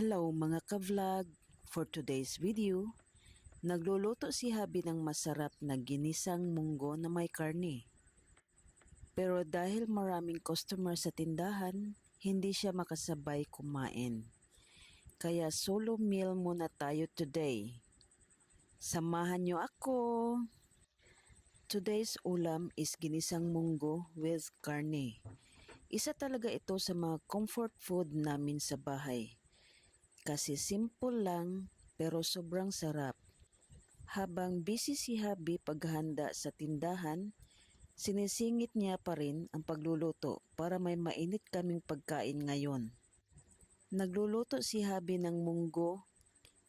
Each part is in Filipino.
Hello mga ka-vlog! For today's video, nagluluto si Habi ng masarap na ginisang munggo na may karne. Pero dahil maraming customer sa tindahan, hindi siya makasabay kumain. Kaya solo meal muna tayo today. Samahan niyo ako! Today's ulam is ginisang munggo with karne. Isa talaga ito sa mga comfort food namin sa bahay. Kasi simple lang pero sobrang sarap. Habang busy si Habi paghahanda sa tindahan, sinisingit niya pa rin ang pagluluto para may mainit kaming pagkain ngayon. Nagluluto si Habi ng munggo,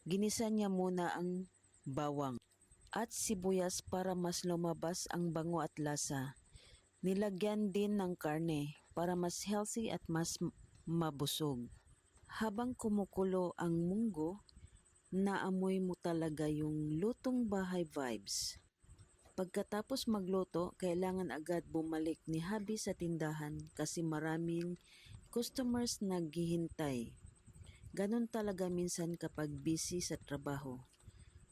ginisa niya muna ang bawang at sibuyas para mas lumabas ang bango at lasa. Nilagyan din ng karne para mas healthy at mas mabusog. Habang kumukulo ang munggo, naamoy mo talaga yung lutong bahay vibes. Pagkatapos magluto, kailangan agad bumalik ni Habi sa tindahan kasi maraming customers naghihintay. Ganon talaga minsan kapag busy sa trabaho.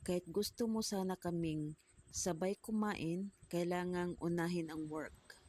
Kahit gusto mo sana kaming sabay kumain, kailangang unahin ang work.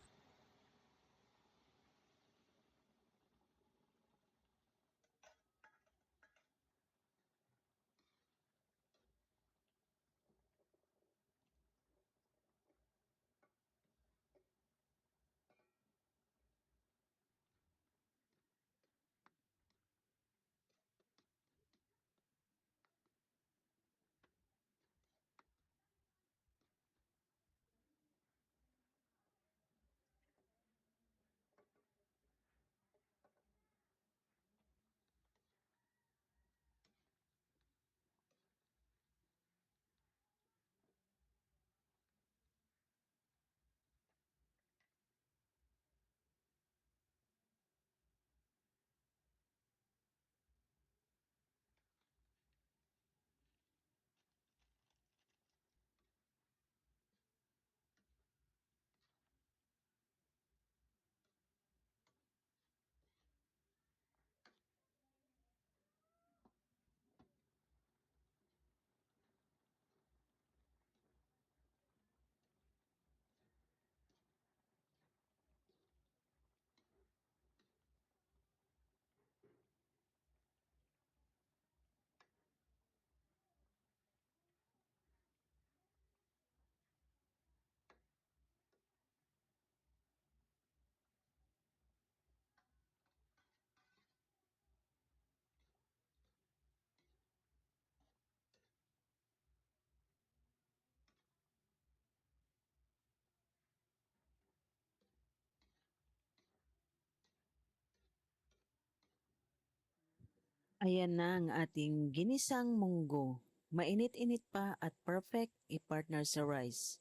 Ayan na ang ating ginisang munggo. Mainit-init pa at perfect i-partner sa rice.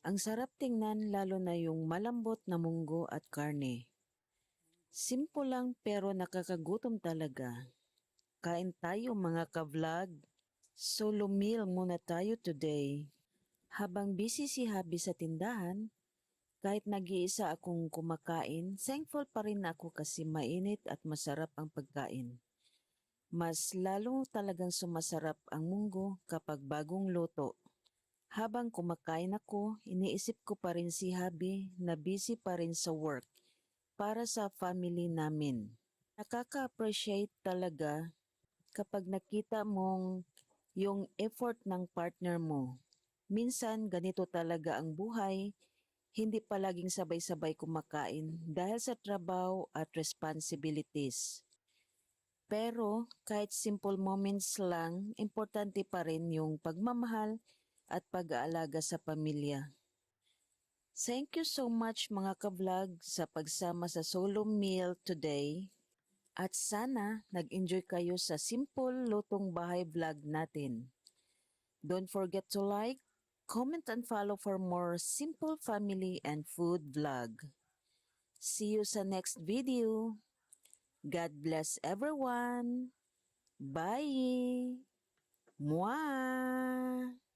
Ang sarap tingnan lalo na yung malambot na munggo at karne. Simple lang pero nakakagutom talaga. Kain tayo mga ka-vlog. Solo meal muna tayo today. Habang busy si Habi sa tindahan, kahit nag-iisa akong kumakain, thankful pa rin ako kasi mainit at masarap ang pagkain. Mas lalo talagang sumasarap ang munggo kapag bagong luto. Habang kumakain ako, iniisip ko pa rin si Habi na busy pa rin sa work para sa family namin. Nakaka-appreciate talaga kapag nakita mong yung effort ng partner mo. Minsan ganito talaga ang buhay, hindi palaging sabay-sabay kumakain dahil sa trabaho at responsibilities. Pero kahit simple moments lang, importante pa rin yung pagmamahal at pag-aalaga sa pamilya. Thank you so much mga ka-vlog sa pagsama sa solo meal today. At sana nag-enjoy kayo sa simple lutong bahay vlog natin. Don't forget to like, comment and follow for more simple family and food vlog. See you sa next video. God bless everyone. Bye! Mwah!